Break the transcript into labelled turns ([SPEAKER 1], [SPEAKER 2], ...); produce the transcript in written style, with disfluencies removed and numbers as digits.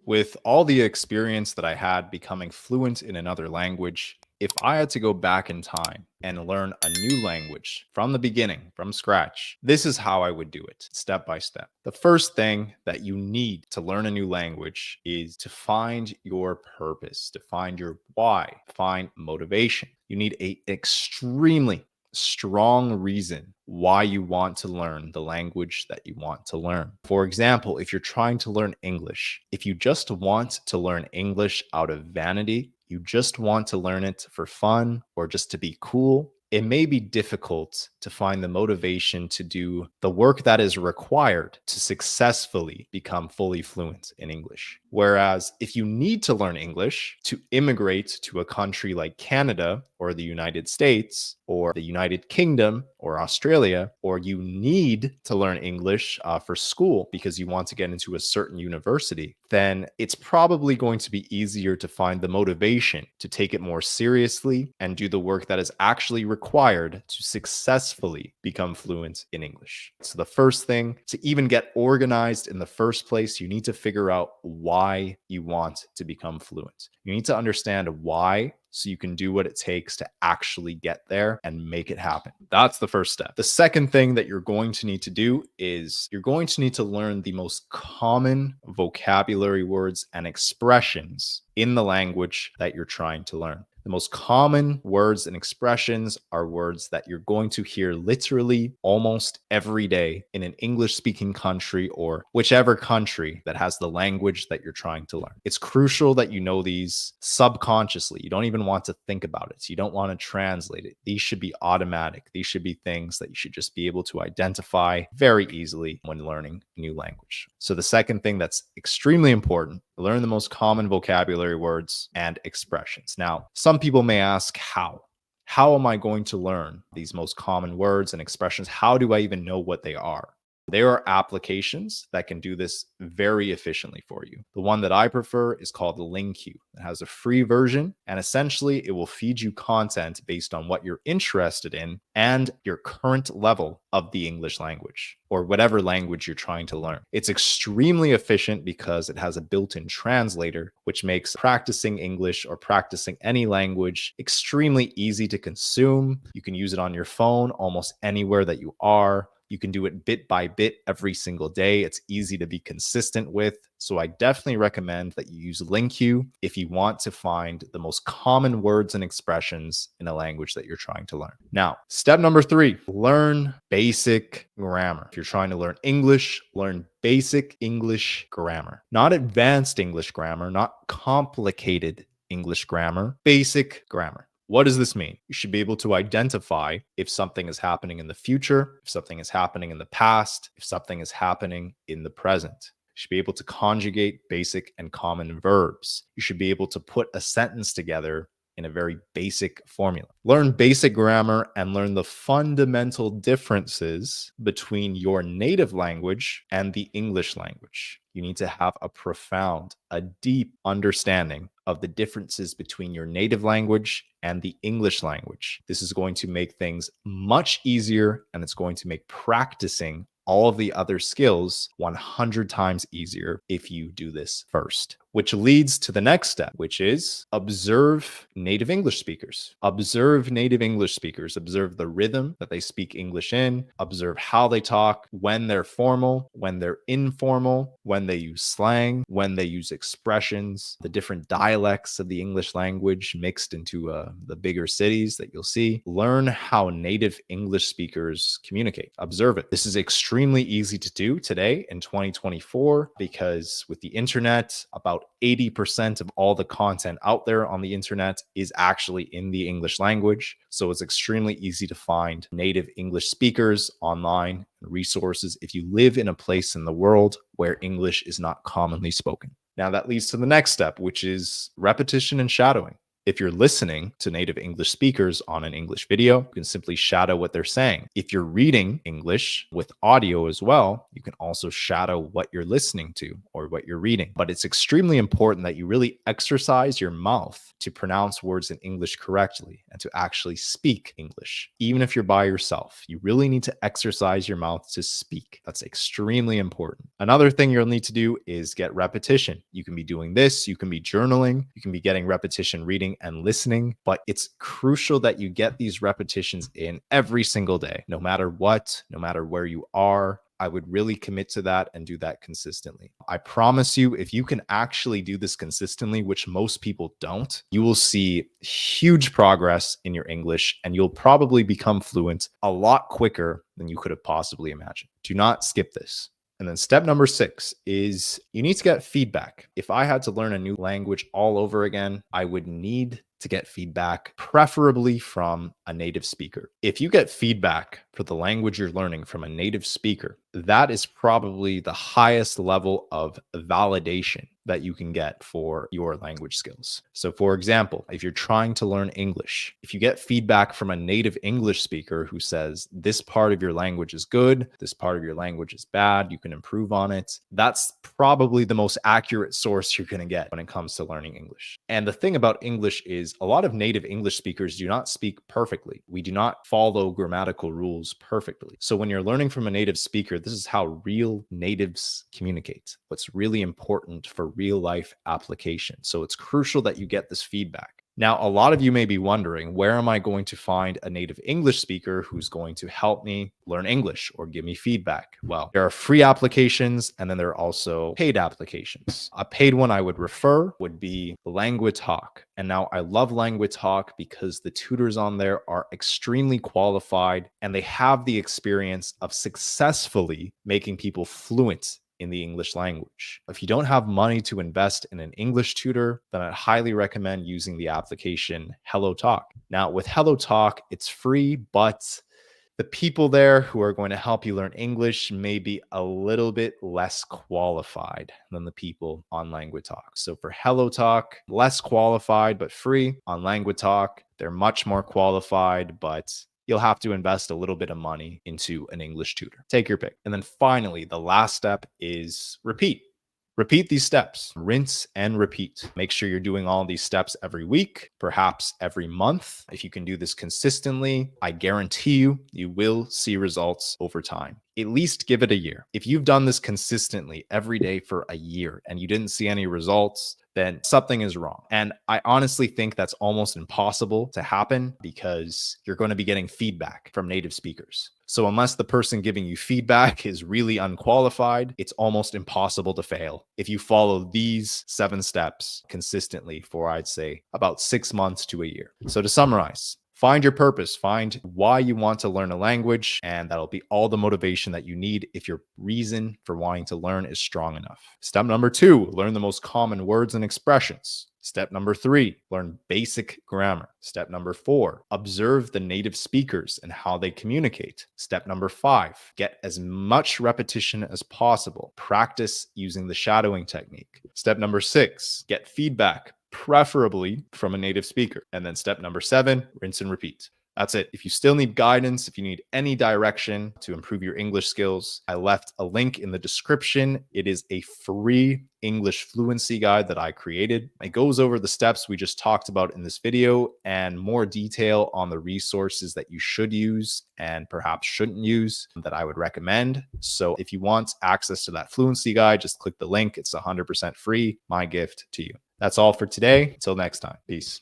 [SPEAKER 1] With all the experience that I had becoming fluent in another language, if I had to go back in time and learn a new language from the beginning, from scratch, this is how I would do it, step by step. The first thing that you need to learn a new language is to find your purpose, to find your why, find motivation. You need a extremely strong reason why you want to learn the language that you want to learn. For example, if you're trying to learn English, if you just want to learn English out of vanity, you just want to learn it for fun or just to be cool, it may be difficult to find the motivation to do the work that is required to successfully become fully fluent in English. Whereas if you need to learn English to immigrate to a country like Canada or the United States or the United Kingdom or Australia, or you need to learn English for school because you want to get into a certain university, then it's probably going to be easier to find the motivation to take it more seriously and do the work that is actually required to successfully become fluent in English. So the first thing, to even get organized in the first place, you need to figure out why you want to become fluent. You need to understand why, so you can do what it takes to actually get there and make it happen. That's the first step. The second thing that you're going to need to do is you're going to need to learn the most common vocabulary words and expressions in the language that you're trying to learn. The most common words and expressions are words that you're going to hear literally almost every day in an English-speaking country or whichever country that has the language that you're trying to learn. It's crucial that you know these subconsciously. You don't even want to think about it. You don't want to translate it. These should be automatic. These should be things that you should just be able to identify very easily when learning a new language. So the second thing that's extremely important, learn the most common vocabulary words and expressions. Now, some people may ask, how? How am I going to learn these most common words and expressions? How do I even know what they are? There are applications that can do this very efficiently for you. The one that I prefer is called LingQ. It has a free version, and essentially it will feed you content based on what you're interested in and your current level of the English language or whatever language you're trying to learn. It's extremely efficient because it has a built-in translator, which makes practicing English or practicing any language extremely easy to consume. You can use it on your phone almost anywhere that you are. You can do it bit by bit every single day. It's easy to be consistent with. So I definitely recommend that you use LingQ if you want to find the most common words and expressions in a language that you're trying to learn. Now, step number 3, learn basic grammar. If you're trying to learn English, learn basic English grammar. Not advanced English grammar, not complicated English grammar, basic grammar. What does this mean? You should be able to identify if something is happening in the future, if something is happening in the past, if something is happening in the present. You should be able to conjugate basic and common verbs. You should be able to put a sentence together in a very basic formula. Learn basic grammar and learn the fundamental differences between your native language and the English language. You need to have a profound, a deep understanding of the differences between your native language and the English language. This is going to make things much easier, and it's going to make practicing all of the other skills 100 times easier if you do this first. Which leads to the next step, which is observe native English speakers. Observe native English speakers. Observe the rhythm that they speak English in. Observe how they talk, when they're formal, when they're informal, when they use slang, when they use expressions, the different dialects of the English language mixed into the bigger cities that you'll see. Learn how native English speakers communicate. Observe it. This is extremely easy to do today in 2024 because with the internet, about 80% of all the content out there on the internet is actually in the English language. So it's extremely easy to find native English speakers online and resources if you live in a place in the world where English is not commonly spoken. Now that leads to the next step, which is repetition and shadowing. If you're listening to native English speakers on an English video, you can simply shadow what they're saying. If you're reading English with audio as well, you can also shadow what you're listening to or what you're reading. But it's extremely important that you really exercise your mouth to pronounce words in English correctly and to actually speak English. Even if you're by yourself, you really need to exercise your mouth to speak. That's extremely important. Another thing you'll need to do is get repetition. You can be doing this, you can be journaling, you can be getting repetition reading and listening, but it's crucial that you get these repetitions in every single day, no matter what, no matter where you are. I would really commit to that and do that consistently. I promise you, if you can actually do this consistently, which most people don't, you will see huge progress in your English and you'll probably become fluent a lot quicker than you could have possibly imagined. Do not skip this. And then step number 6 is you need to get feedback. If I had to learn a new language all over again, I would need to get feedback, preferably from a native speaker. If you get feedback for the language you're learning from a native speaker, that is probably the highest level of validation that you can get for your language skills. So for example, if you're trying to learn English, if you get feedback from a native English speaker who says, this part of your language is good, this part of your language is bad, you can improve on it, that's probably the most accurate source you're going to get when it comes to learning English. And the thing about English is a lot of native English speakers do not speak perfectly. We do not follow grammatical rules perfectly. So when you're learning from a native speaker, this is how real natives communicate. What's really important for real life application. So it's crucial that you get this feedback. Now, a lot of you may be wondering, where am I going to find a native English speaker who's going to help me learn English or give me feedback? Well, there are free applications and then there are also paid applications. A paid one I would refer would be Languatalk. And now I love Languatalk because the tutors on there are extremely qualified and they have the experience of successfully making people fluent in the English language. If you don't have money to invest in an English tutor, then I highly recommend using the application HelloTalk. Now with HelloTalk, it's free, but the people there who are going to help you learn English may be a little bit less qualified than the people on Languatalk. So for HelloTalk, less qualified but free. On Languatalk, they're much more qualified, but you'll have to invest a little bit of money into an English tutor. Take your pick. And then finally, the last step is repeat. Repeat these steps, rinse and repeat. Make sure you're doing all these steps every week, perhaps every month. If you can do this consistently, I guarantee you, you will see results over time. At least give it a year. If you've done this consistently every day for a year and you didn't see any results, then something is wrong. And I honestly think that's almost impossible to happen because you're going to be getting feedback from native speakers. So unless the person giving you feedback is really unqualified, it's almost impossible to fail if you follow these 7 steps consistently for, I'd say, about 6 months to a year. So to summarize, find your purpose, find why you want to learn a language, and that'll be all the motivation that you need if your reason for wanting to learn is strong enough. Step number 2, learn the most common words and expressions. Step number 3, learn basic grammar. Step number 4, observe the native speakers and how they communicate. Step number 5, get as much repetition as possible. Practice using the shadowing technique. Step number 6, get feedback, preferably from a native speaker. And then step number 7, rinse and repeat. That's it. If you still need guidance, if you need any direction to improve your English skills, I left a link in the description. It is a free English fluency guide that I created. It goes over the steps we just talked about in this video and more detail on the resources that you should use and perhaps shouldn't use that I would recommend. So if you want access to that fluency guide, just click the link. It's 100% free. My gift to you. That's all for today. Until next time. Peace.